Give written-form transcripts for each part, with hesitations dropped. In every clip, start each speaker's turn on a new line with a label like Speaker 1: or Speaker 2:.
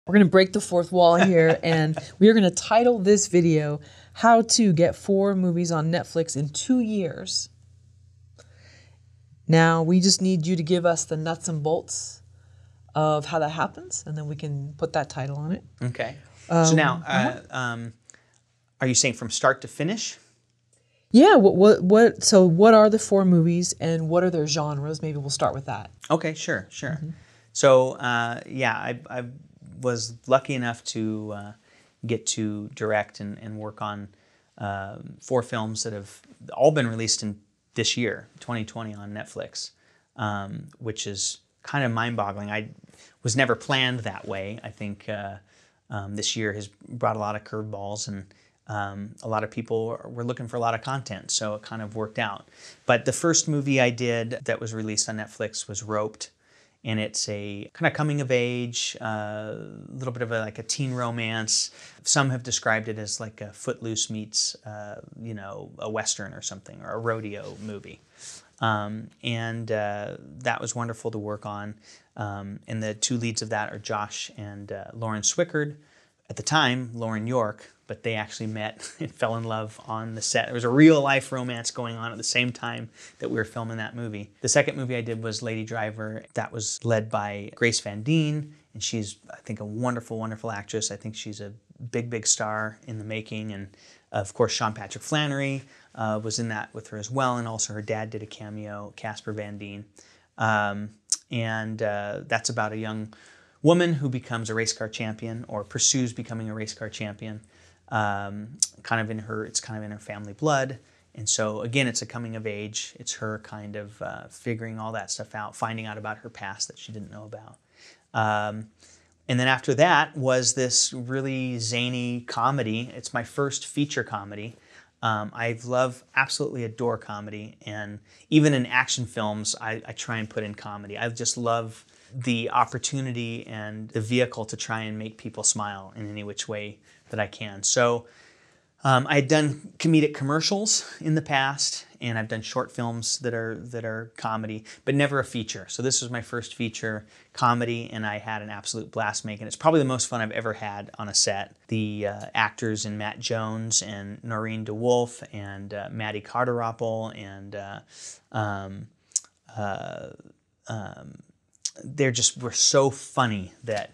Speaker 1: We're going to break the fourth wall here, and we are going to title this video, How to Get 4 Movies on Netflix in 2 Years. Now, we just need you to give us the nuts and bolts of how that happens, and then we can put that title on it.
Speaker 2: Okay. So now, are you saying from start to finish?
Speaker 1: Yeah. So what are the 4 movies, and what are their genres? Maybe we'll start with that.
Speaker 2: Okay, sure. So, I was lucky enough to get to direct and work on 4 films that have all been released in this year, 2020, on Netflix, which is kind of mind-boggling. I was never planned that way. I think this year has brought a lot of curveballs, and a lot of people were looking for a lot of content, so it kind of worked out. But the first movie I did that was released on Netflix was Roped, and it's a kind of coming of age, little bit of like a teen romance. Some have described it as like a Footloose meets, a Western or something, or a rodeo movie. That was wonderful to work on. And the 2 leads of that are Josh and Lauren Swickard. At the time, Lauren York, but they actually met and fell in love on the set. There was a real-life romance going on at the same time that we were filming that movie. The second movie I did was Lady Driver. That was led by Grace Van Dien, and she's, I think, a wonderful, wonderful actress. I think she's a big, big star in the making. And, of course, Sean Flanery was in that with her as well, and also her dad did a cameo, Casper Van Dien. That's about a young woman who becomes a race car champion, or pursues becoming a race car champion. It's kind of in her family blood. And so again, it's a coming of age. It's her kind of figuring all that stuff out, finding out about her past that she didn't know about. And then after that was this really zany comedy. It's my first feature comedy. Absolutely adore comedy. And even in action films, I try and put in comedy. I just love the opportunity and the vehicle to try and make people smile in any which way that I can. So I had done comedic commercials in the past, and I've done short films that are comedy, but never a feature. So this was my first feature comedy, and I had an absolute blast making it. It's probably the most fun I've ever had on a set. The actors in Matt Jones and Noureen DeWulf and Maddie Carter-Roppel and were so funny that,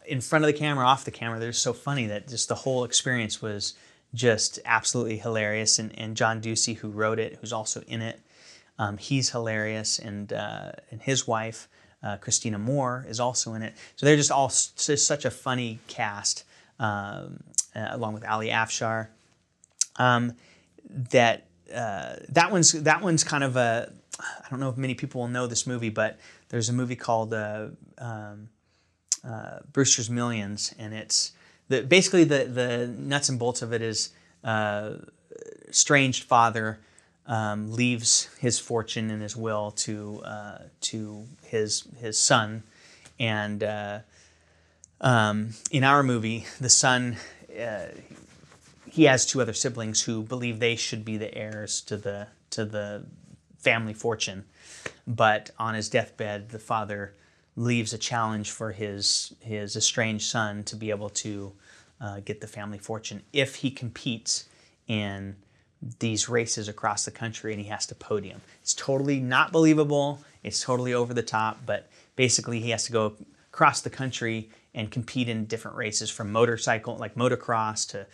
Speaker 2: in front of the camera, off the camera, they're so funny that just the whole experience was just absolutely hilarious. And John Ducey, who wrote it, who's also in it, he's hilarious. And his wife, Christina Moore, is also in it. So they're just such a funny cast, along with Ali Afshar. That one's kind of a, I don't know if many people will know this movie, but there's a movie called Brewster's Millions, and it's basically the nuts and bolts of it is estranged father leaves his fortune and his will to his son, and in our movie, the son he has 2 other siblings who believe they should be the heirs to the family fortune, but on his deathbed, the father leaves a challenge for his estranged son to be able to get the family fortune if he competes in these races across the country and he has to podium. It's totally not believable. It's totally over the top, but basically he has to go across the country and compete in different races, from motorcycle, like motocross, to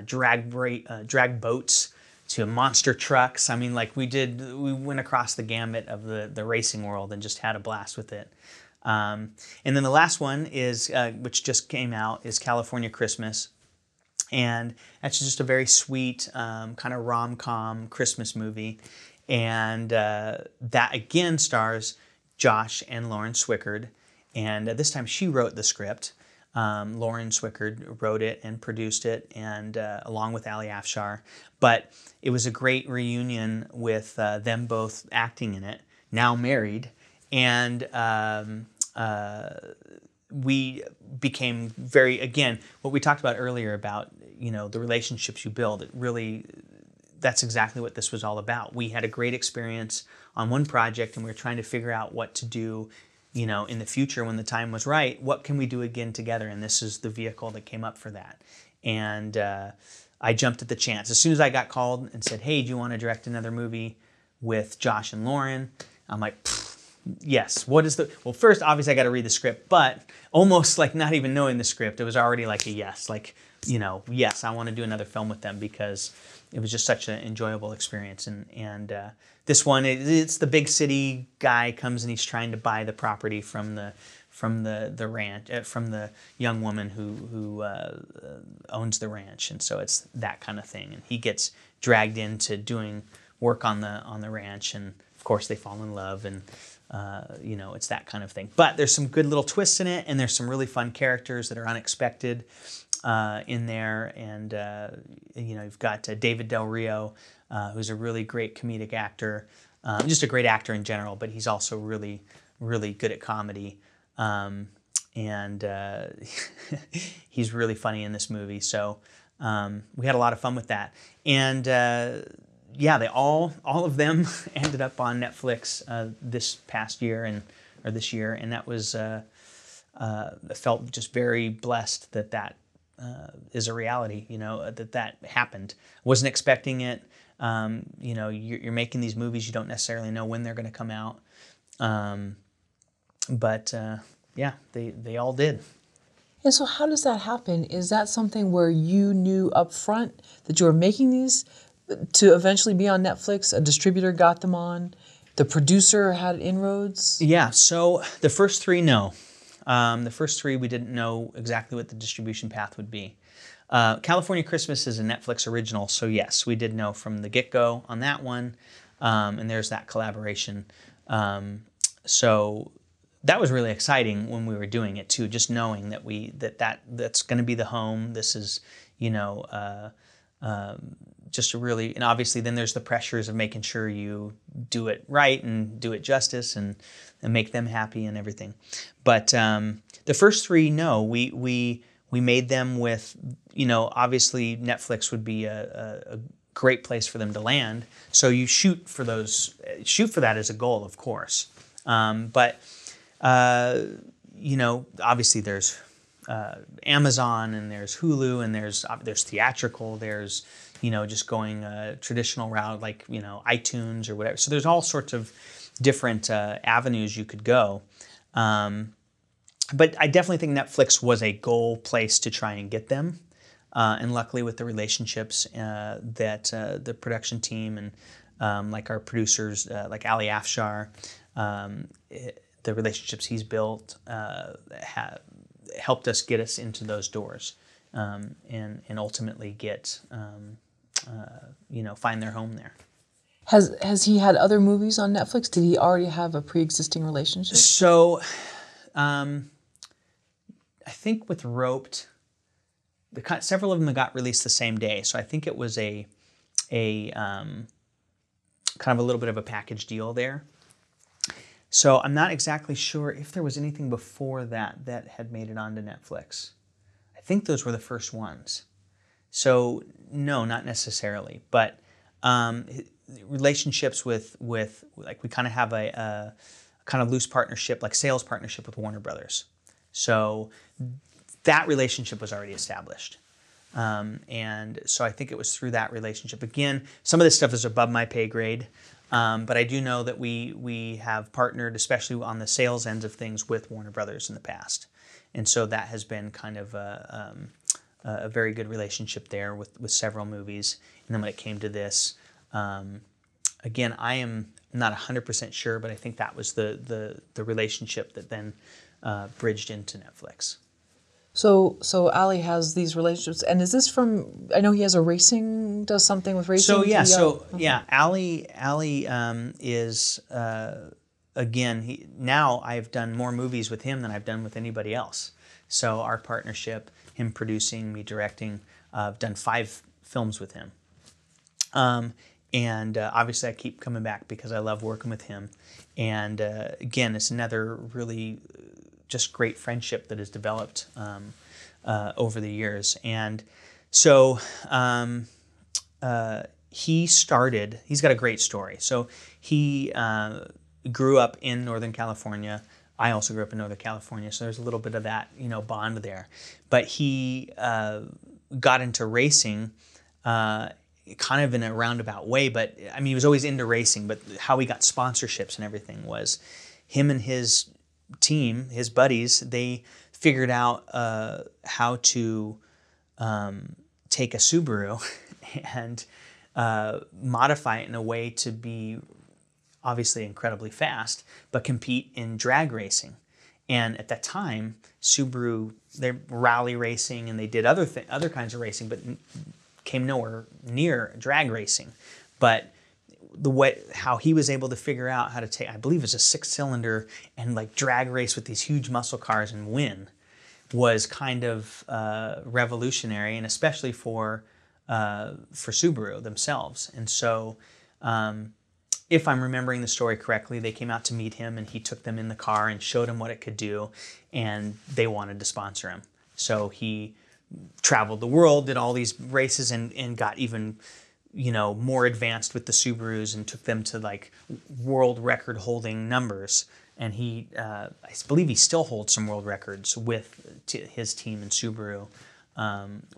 Speaker 2: drag boats, to monster trucks. I mean, like we went across the gamut of the racing world and just had a blast with it. And then the last one is, which just came out, is California Christmas. And that's just a very sweet kind of rom-com Christmas movie. And that again stars Josh and Lauren Swickard. And this time she wrote the script. Lauren Swickard wrote it and produced it, and along with Ali Afshar. But it was a great reunion with them both acting in it, now married. And we became very, again, what we talked about earlier about, the relationships you build. That's exactly what this was all about. We had a great experience on one project, and we were trying to figure out what to do in the future when the time was right, what can we do again together? And this is the vehicle that came up for that. And I jumped at the chance. As soon as I got called and said, hey, do you want to direct another movie with Josh and Lauren? I'm like, yes. Well, first, obviously, I got to read the script, but almost like not even knowing the script, it was already like a yes. Like, yes, I want to do another film with them because it was just such an enjoyable experience. And this one, it's the big city guy comes and he's trying to buy the property from the ranch, from the young woman who owns the ranch, and so it's that kind of thing. And he gets dragged into doing work on the ranch, and of course they fall in love, and it's that kind of thing. But there's some good little twists in it, and there's some really fun characters that are unexpected in there. And you've got David Del Rio, who's a really great comedic actor, just a great actor in general, but he's also really, really good at comedy. And he's really funny in this movie. So we had a lot of fun with that. And they all of them ended up on Netflix this past year this year, and that was I felt just very blessed that is a reality. That happened. Wasn't expecting it. You're making these movies, you don't necessarily know when they're going to come out. But they all did.
Speaker 1: And so how does that happen? Is that something where you knew up front that you were making these to eventually be on Netflix? A distributor got them on? The producer had inroads?
Speaker 2: Yeah, so the first three, no. The first three, we didn't know exactly what the distribution path would be. California Christmas is a Netflix original, so yes, we did know from the get-go on that one, and there's that collaboration. So that was really exciting when we were doing it too, just knowing that that's going to be the home. This is, just a really, and obviously then there's the pressures of making sure you do it right and do it justice and make them happy and everything. But the first three, no, we made them with, obviously Netflix would be a great place for them to land. So you shoot for that as a goal, of course. But obviously there's Amazon and there's Hulu and there's theatrical, there's, just going a traditional route like, iTunes or whatever. So there's all sorts of different avenues you could go. But I definitely think Netflix was a goal place to try and get them. And luckily with the relationships that the production team and like our producers, like Ali Afshar, the relationships he's built helped us get us into those doors and ultimately get, find their home there.
Speaker 1: Has he had other movies on Netflix? Did he already have a pre-existing relationship?
Speaker 2: So I think with Roped, several of them got released the same day. So I think it was a kind of a little bit of a package deal there. So I'm not exactly sure if there was anything before that had made it onto Netflix. I think those were the first ones. So no, not necessarily. But relationships with like we kind of have a kind of loose partnership, like sales partnership with Warner Brothers. So that relationship was already established. And so I think it was through that relationship. Again, some of this stuff is above my pay grade. But I do know that we have partnered, especially on the sales ends of things, with Warner Brothers in the past. And so that has been kind of a very good relationship there with several movies. And then when it came to this, again, I am not 100% sure, but I think that was the relationship that then bridged into Netflix.
Speaker 1: So Ali has these relationships, and is this from? I know he has does something with racing.
Speaker 2: So yeah, Ali is again. Now I've done more movies with him than I've done with anybody else. So our partnership, him producing, me directing, I've done 5 films with him, and obviously I keep coming back because I love working with him. And again, it's another really just great friendship that has developed over the years. And so he's got a great story. So he grew up in Northern California, I also grew up in Northern California, so there's a little bit of that, bond there. But he got into racing kind of in a roundabout way. But I mean, he was always into racing. But how he got sponsorships and everything was him and his team, his buddies, they figured out how to take a Subaru and modify it in a way to be obviously incredibly fast, but compete in drag racing. And at that time, Subaru, they're rally racing and they did other kinds of racing, but came nowhere near drag racing. But how he was able to figure out how to take, I believe it's a 6-cylinder and like drag race with these huge muscle cars and win, was kind of revolutionary, and especially for Subaru themselves. And so, if I'm remembering the story correctly, they came out to meet him and he took them in the car and showed them what it could do, and they wanted to sponsor him. So he traveled the world, did all these races, and got even more advanced with the Subarus and took them to like world record holding numbers. And he, I believe he still holds some world records with his team in Subaru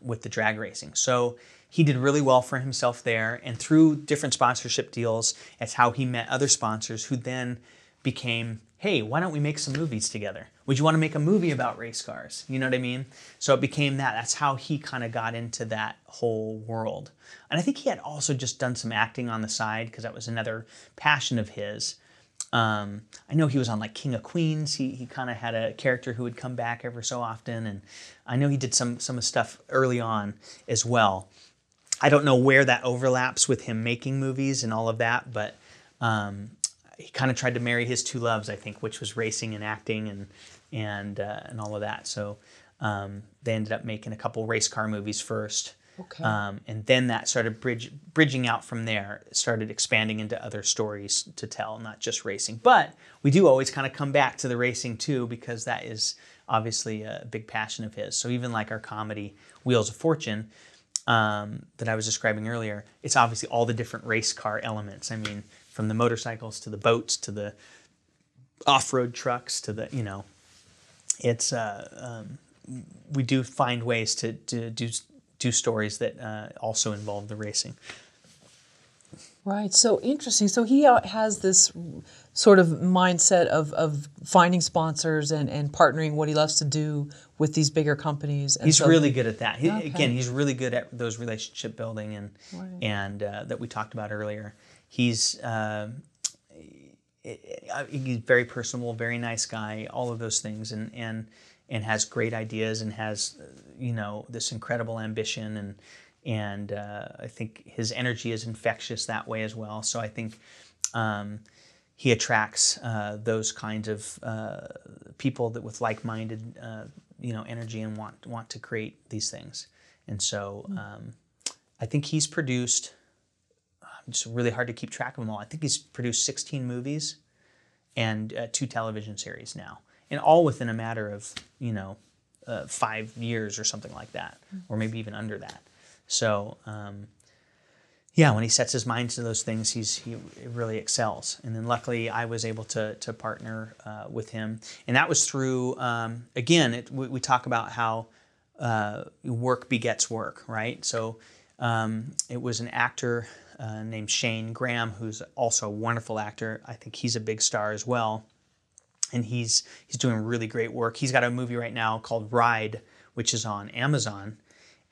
Speaker 2: with the drag racing. So he did really well for himself there, and through different sponsorship deals, that's how he met other sponsors who then became, hey, why don't we make some movies together? Would you want to make a movie about race cars? You know what I mean? So it became that. That's how he kind of got into that whole world. And I think he had also just done some acting on the side because that was another passion of his. I know he was on like King of Queens. He kind of had a character who would come back every so often, and I know he did some stuff early on as well. I don't know where that overlaps with him making movies and all of that, but he kind of tried to marry his two loves, I think, which was racing and acting and all of that. So they ended up making a couple race car movies first.
Speaker 1: Okay.
Speaker 2: And then that started bridging out from there. It started expanding into other stories to tell, not just racing. But we do always kind of come back to the racing too, because that is obviously a big passion of his. So even like our comedy, Wheels of Fortune, that I was describing earlier, it's obviously all the different race car elements. I mean, from the motorcycles to the boats to the off-road trucks to the, it's, we do find ways to do stories that also involve the racing.
Speaker 1: Right. So interesting. So he has this sort of mindset of finding sponsors and partnering what he loves to do with these bigger companies. And
Speaker 2: he's
Speaker 1: so
Speaker 2: really good at that.
Speaker 1: Okay.
Speaker 2: Again, he's really good at those relationship building and that we talked about earlier. He's very personable, very nice guy, all of those things, and has great ideas and has this incredible ambition, and I think his energy is infectious that way as well. So I think he attracts those kinds of people that with like-minded energy and want to create these things. And so I think he's produced. It's really hard to keep track of them all. I think he's produced 16 movies and 2 television series now, and all within a matter of 5 years or something like that, or maybe even under that. So when he sets his mind to those things, he really excels. And then luckily I was able to partner with him, and that was through again we talk about how work begets work, right? So it was an actor named Shane Graham, who's also a wonderful actor. I think he's a big star as well. And he's doing really great work. He's got a movie right now called Ride, which is on Amazon,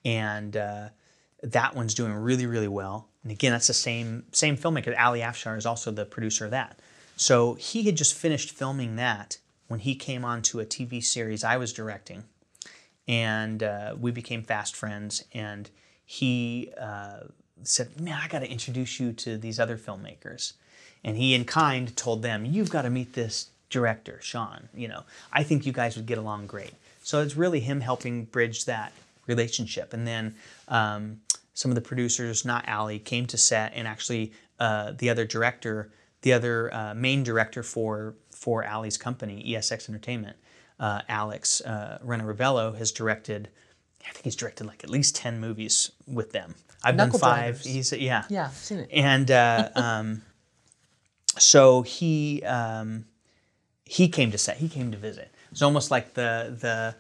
Speaker 2: and that one's doing really, really well. And again, that's the same filmmaker. Ali Afshar is also the producer of that. So he had just finished filming that when he came on to a TV series I was directing, and we became fast friends. And he said, "Man, I got to introduce you to these other filmmakers." And he, in kind, told them, "You've got to meet this director, Shaun. I think you guys would get along great." So it's really him helping bridge that relationship. And then some of the producers, not Ali, came to set, and actually the other main director for Ali's company, ESX Entertainment, Alex Rena-Ravello, has directed. I think he's directed like at least 10 movies with them. I've done 5.
Speaker 1: Drivers. Yeah, I've seen it.
Speaker 2: And so he he came to set. He came to visit. It's almost like the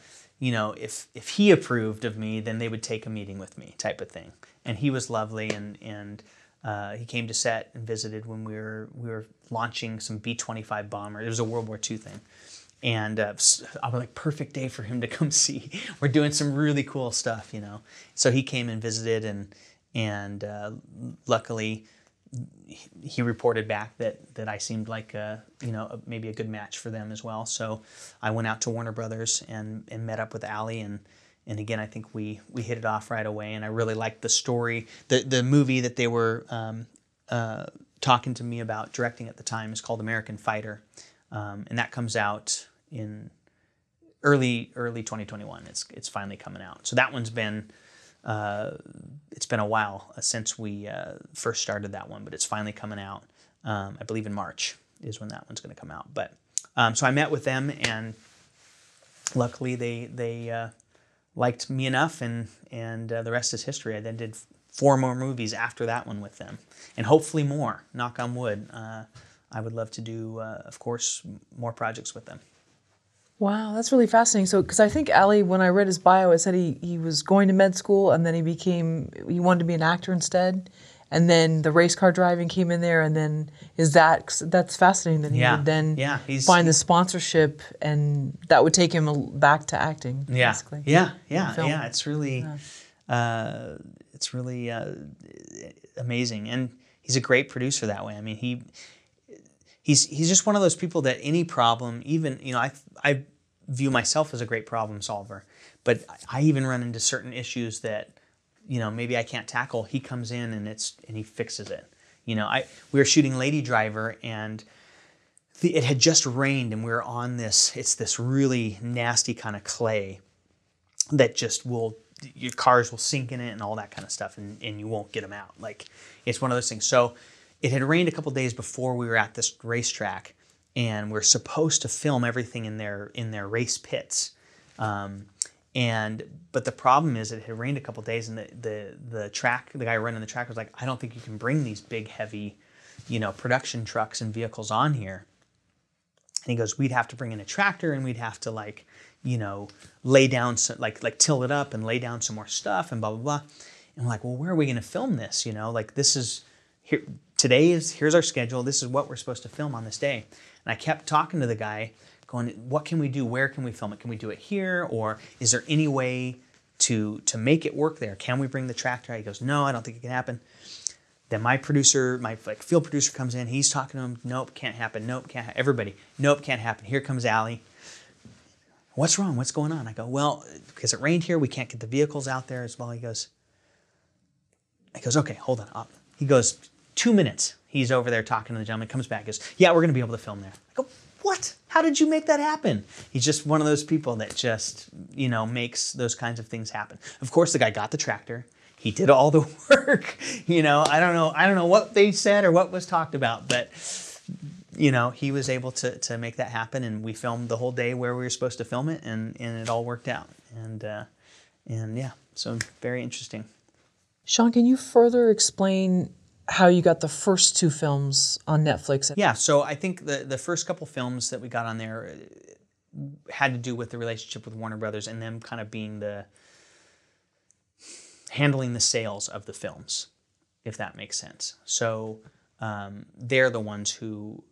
Speaker 2: if he approved of me, then they would take a meeting with me, type of thing. And he was lovely, and he came to set and visited when we were launching some B-25 bomber. It was a World War II thing. And I was like, perfect day for him to come see. We're doing some really cool stuff, So he came and visited, and luckily he reported back that I seemed like maybe a good match for them as well. So I went out to Warner Brothers and met up with Ali, and again, I think we hit it off right away. And I really liked the story. The movie that they were talking to me about directing at the time is called American Fighter, and that comes out in early 2021. It's finally coming out. So that one's been it's been a while since we first started that one, but it's finally coming out. I believe in March is when that one's going to come out. But so I met with them, and luckily they liked me enough, and the rest is history. I then did 4 more movies after that one with them, and hopefully more. Knock on wood. I would love to do, of course, more projects with them.
Speaker 1: Wow, that's really fascinating. So, because I think Ali, when I read his bio, it said he was going to med school, and then he wanted to be an actor instead, and then the race car driving came in there, and then that's fascinating that he would then find the sponsorship, and that would take him back to acting. Basically.
Speaker 2: Yeah. It's really, amazing, and he's a great producer that way. I mean, he's just one of those people that any problem, even I view myself as a great problem solver, but I even run into certain issues that maybe I can't tackle. He comes in and he fixes it. We were shooting Lady Driver, and it had just rained, and we were on this really nasty kind of clay that just your cars will sink in it and all that kind of stuff, and you won't get them out. Like, it's one of those things. So it had rained a couple days before we were at this racetrack, and we're supposed to film everything in their race pits. But the problem is it had rained a couple days, and the guy running the track was like, I don't think you can bring these big, heavy, production trucks and vehicles on here. And he goes, we'd have to bring in a tractor, and we'd have to lay down some, like till it up and lay down some more stuff and blah, blah, blah. And I'm like, well, where are we going to film this? This is here. Here's our schedule. This is what we're supposed to film on this day. And I kept talking to the guy, going, what can we do? Where can we film it? Can we do it here? Or is there any way to make it work there? Can we bring the tractor? He goes, no, I don't think it can happen. Then my producer, my field producer comes in. He's talking to him. Nope, can't happen. Nope, can't happen. Everybody, nope, can't happen. Here comes Ali. What's wrong? What's going on? I go, well, because it rained here, we can't get the vehicles out there as well. He goes, okay, hold on. He goes, 2 minutes. He's over there talking to the gentleman, comes back, goes, yeah, we're going to be able to film there. I go, what? How did you make that happen? He's just one of those people that just, makes those kinds of things happen. Of course, the guy got the tractor. He did all the work. I don't know what they said or what was talked about, but, he was able to make that happen, and we filmed the whole day where we were supposed to film it, and it all worked out. And yeah, so very interesting.
Speaker 1: Shaun, can you further explain how you got the first 2 films on Netflix?
Speaker 2: Yeah, so I think the first couple films that we got on there had to do with the relationship with Warner Brothers and them kind of being handling the sales of the films, if that makes sense. So they're the ones who,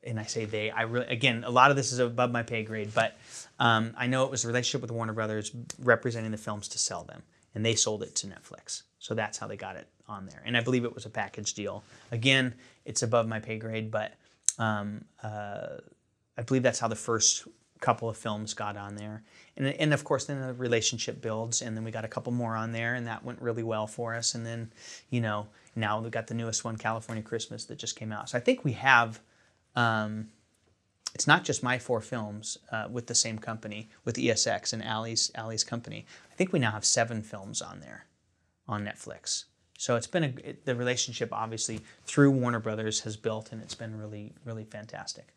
Speaker 2: and I say they, again, a lot of this is above my pay grade, but I know it was a relationship with Warner Brothers representing the films to sell them, and they sold it to Netflix. So that's how they got it on there. And I believe it was a package deal. Again, it's above my pay grade, but I believe that's how the first couple of films got on there. And of course, then the relationship builds, and then we got a couple more on there, and that went really well for us. And then, now we've got the newest one, California Christmas, that just came out. So I think we have, it's not just my 4 films with the same company, with ESX and Ali's company. I think we now have 7 films on there on Netflix. So it's been the relationship, obviously, through Warner Brothers has built, and it's been really, really fantastic.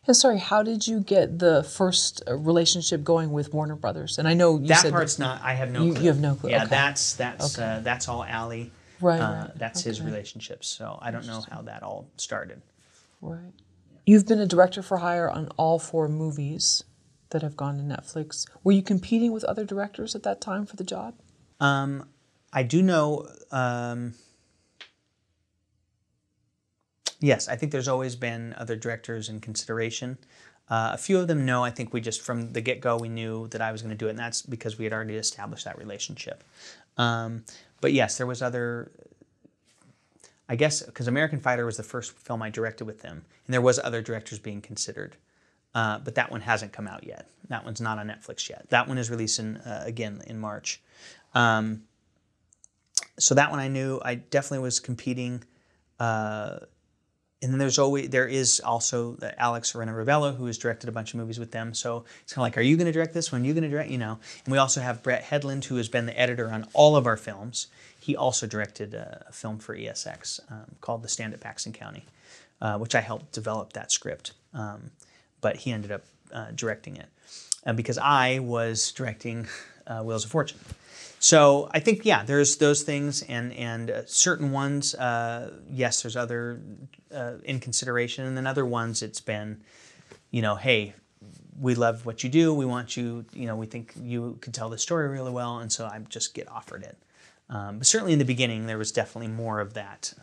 Speaker 1: And sorry, how did you get the first relationship going with Warner Brothers? And I know you
Speaker 2: that
Speaker 1: said
Speaker 2: part's not. I have no clue.
Speaker 1: You have no clue.
Speaker 2: Yeah,
Speaker 1: okay.
Speaker 2: That's all Ali.
Speaker 1: Right.
Speaker 2: That's his relationships. So I don't know how that all started.
Speaker 1: Right. You've been a director for hire on all 4 movies that have gone to Netflix. Were you competing with other directors at that time for the job?
Speaker 2: I do know, yes, I think there's always been other directors in consideration. A few of them, no. I think we just, from the get-go, we knew that I was going to do it, and that's because we had already established that relationship. But yes, there was other, I guess, because American Fighter was the first film I directed with them, and there was other directors being considered. But that one hasn't come out yet. That one's not on Netflix yet. That one is releasing, again, in March. So that one I knew. I definitely was competing. And then there is also Alex Arena-Ravello, who has directed a bunch of movies with them. So it's kind of like, are you going to direct this one? Are you going to direct, you know? And we also have Brett Hedlund, who has been the editor on all of our films. He also directed a film for ESX called The Stand at Paxton County, which I helped develop that script. But he ended up directing it because I was directing Wheels of Fortune. So I think, yeah, there's those things, and certain ones, yes, there's other in consideration, and then other ones it's been, you know, hey, we love what you do, we want you, you know, we think you could tell the story really well, and so I just get offered it. But certainly in the beginning, there was definitely more of that,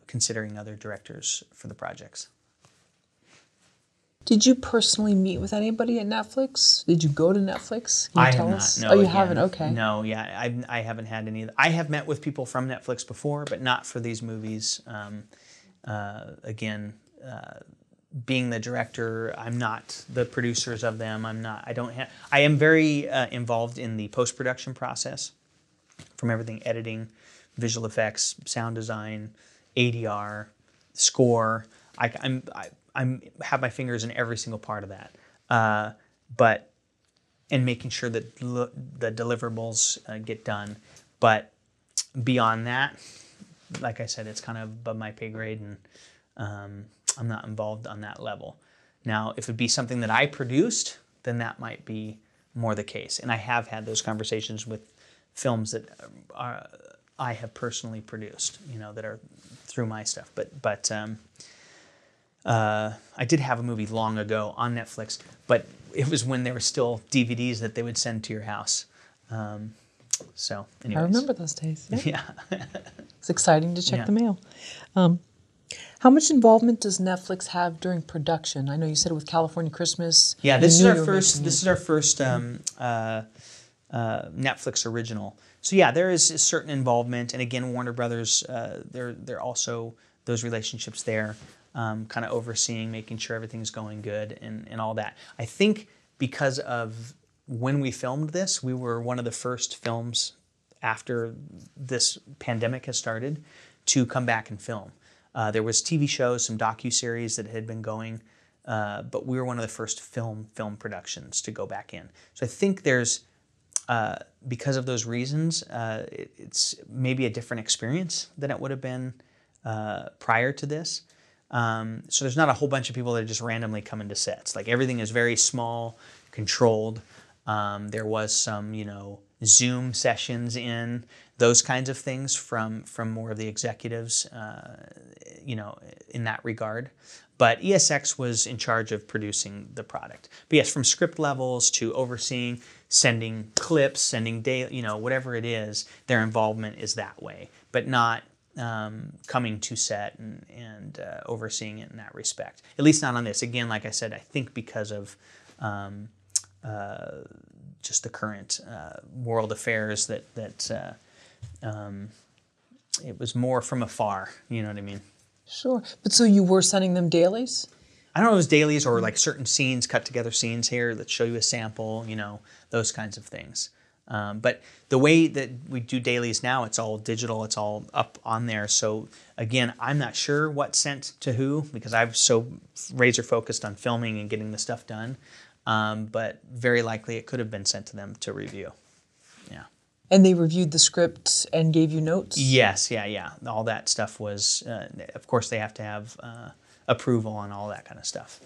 Speaker 2: considering other directors for the projects.
Speaker 1: Did you personally meet with anybody at Netflix? Did you go to Netflix? Can you tell us?
Speaker 2: No,
Speaker 1: oh, you
Speaker 2: again,
Speaker 1: haven't? Okay.
Speaker 2: No, yeah, I haven't had any. I have met with people from Netflix before, but not for these movies. Again, being the director, I'm not the producers of them. I am very involved in the post-production process, from everything editing, visual effects, sound design, ADR, score. I have my fingers in every single part of that, and making sure that the deliverables get done. But beyond that, like I said, it's kind of above my pay grade, and I'm not involved on that level. Now, if it'd be something that I produced, then that might be more the case. And I have had those conversations with films that I have personally produced, you know, that are through my stuff. But I did have a movie long ago on Netflix, but it was when there were still DVDs that they would send to your house. So, anyways.
Speaker 1: I remember those days.
Speaker 2: Yeah.
Speaker 1: It's exciting to check the mail. How much involvement does Netflix have during production? I know you said it with California Christmas.
Speaker 2: Yeah, this is our first. This is our first Netflix original. So yeah, there is a certain involvement, and again, Warner Brothers. They're also those relationships there. Kind of overseeing, making sure everything's going good and all that. I think because of when we filmed this, we were one of the first films after this pandemic has started to come back and film. There was TV shows, some docuseries that had been going, but we were one of the first film productions to go back in. So I think there's, because of those reasons, it's maybe a different experience than it would have been prior to this. So there's not a whole bunch of people that just randomly come into sets. Like everything is very small, controlled. There was some, you know, Zoom sessions in those kinds of things from more of the executives, you know, in that regard. But ESX was in charge of producing the product. But yes, from script levels to overseeing, sending clips, sending you know, whatever it is, their involvement is that way, but not coming to set and overseeing it in that respect. At least not on this. Again, like I said, I think because of just the current world affairs that it was more from afar. You know what I mean?
Speaker 1: Sure. But so you were sending them dailies?
Speaker 2: I don't know if it was dailies or like certain scenes, cut together scenes here that show you a sample, you know, those kinds of things. But the way that we do dailies now, it's all digital, it's all up on there. So again, I'm not sure what's sent to who because I'm so razor focused on filming and getting the stuff done. But very likely it could have been sent to them to review. Yeah.
Speaker 1: And they reviewed the script and gave you notes?
Speaker 2: Yes, yeah. All that stuff was, of course they have to have approval on all that kind of stuff.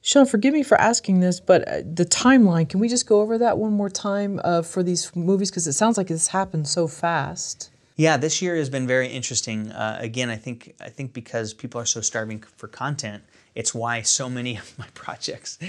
Speaker 1: Shaun, forgive me for asking this, but the timeline, can we just go over that one more time for these movies? Because it sounds like this happened so fast.
Speaker 2: Yeah, this year has been very interesting. Again, I think because people are so starving for content, it's why so many of my projects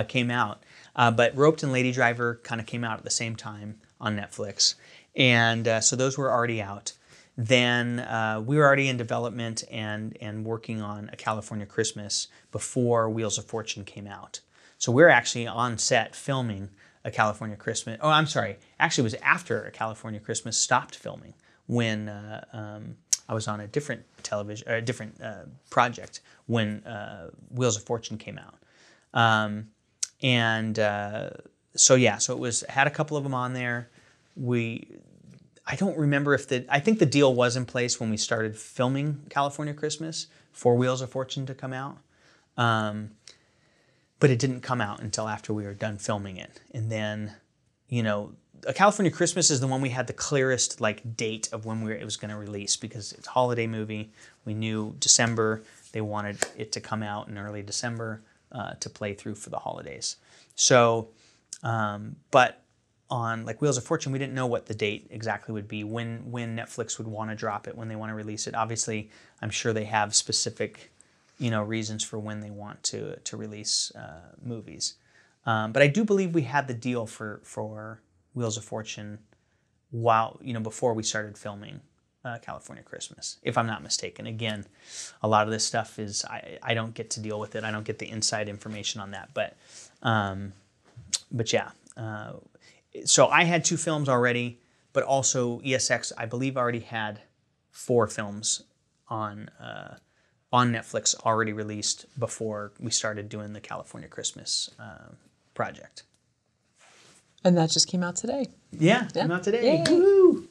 Speaker 2: came out. But Roped and Lady Driver kind of came out at the same time on Netflix, and so those were already out. Then we were already in development and working on A California Christmas before Wheels of Fortune came out. So we're actually on set filming A California Christmas. Oh, I'm sorry. Actually, it was after A California Christmas stopped filming when I was on a different television, or a different project when Wheels of Fortune came out. So it was had a couple of them on there. I don't remember I think the deal was in place when we started filming California Christmas for Wheels of Fortune to come out. But it didn't come out until after we were done filming it. And then, A California Christmas is the one we had the clearest date of when it was going to release, because it's a holiday movie. We knew December. They wanted it to come out in early December to play through for the holidays. So, but on Wheels of Fortune, we didn't know what the date exactly would be, when Netflix would want to drop it, when they want to release it. Obviously, I'm sure they have specific reasons for when they want to release movies. But I do believe we had the deal for Wheels of Fortune before we started filming California Christmas, if I'm not mistaken. Again, a lot of this stuff is I don't get to deal with it. I don't get the inside information on that. But yeah. So I had 2 films already, but also ESX, I believe, already had 4 films on Netflix already released before we started doing the California Christmas project.
Speaker 1: And that just came out today.
Speaker 2: Yeah, came out today.
Speaker 1: Yay.
Speaker 2: Woo-hoo!